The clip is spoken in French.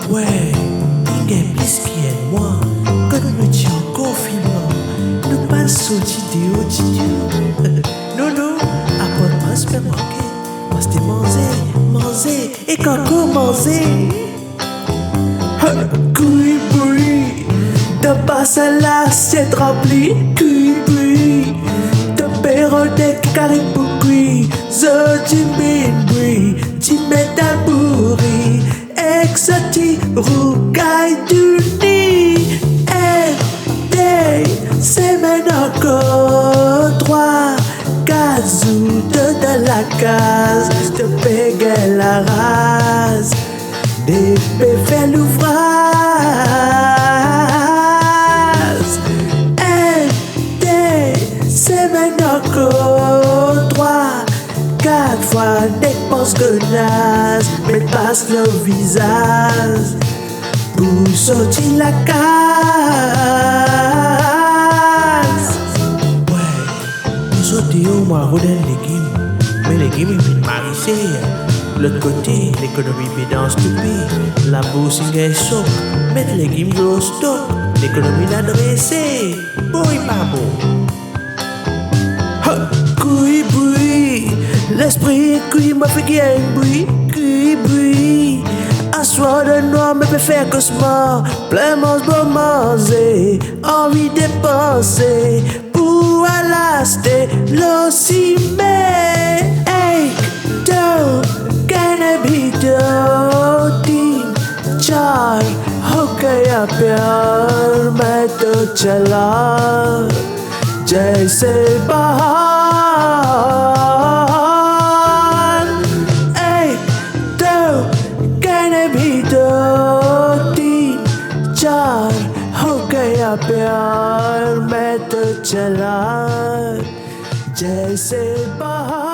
Ouais, il y a plus qui est moi. Quand nous étions en confinement, nous pas sortis de haut studio. Non, non, après pas supermarché. Moi c'était manger, et quand on manger. Cuit-bouilli, de passe à l'assiette remplie. Cuit-bouilli, de perronnet caribou cuit. Zo Jimmy, Jimmy Dabouri. Exotique, rougaille du nid. C'est maintenant encore 3 gazou de la case. De péguer la race. Des fait l'ouvrage. C'est maintenant encore 3-4 fois dépense que naze. Mais passe le visage pour sortir la case. Ouais, pour sortir au moins des légumes. Mais les légumes ils viennent marisser. L'autre côté, l'économie pédance stupide. La bourse est choc. Mettre les légumes au stock. L'économie l'a dressé. Bon et pas bon. Cuit-bouilli, l'esprit cuit m'a fait qu'il y a un bruit. Cuit-bouilli, un soir de noir me fait faire cauchemar. Plein mange bon manger, envie de penser. Pour alaster l'osimé. Hey, don't be dirty, child. Okay, I'm my chala. Jaise bahar. Hey, don't be dirty, child. Okay, I'm my chala. Jaise bahar.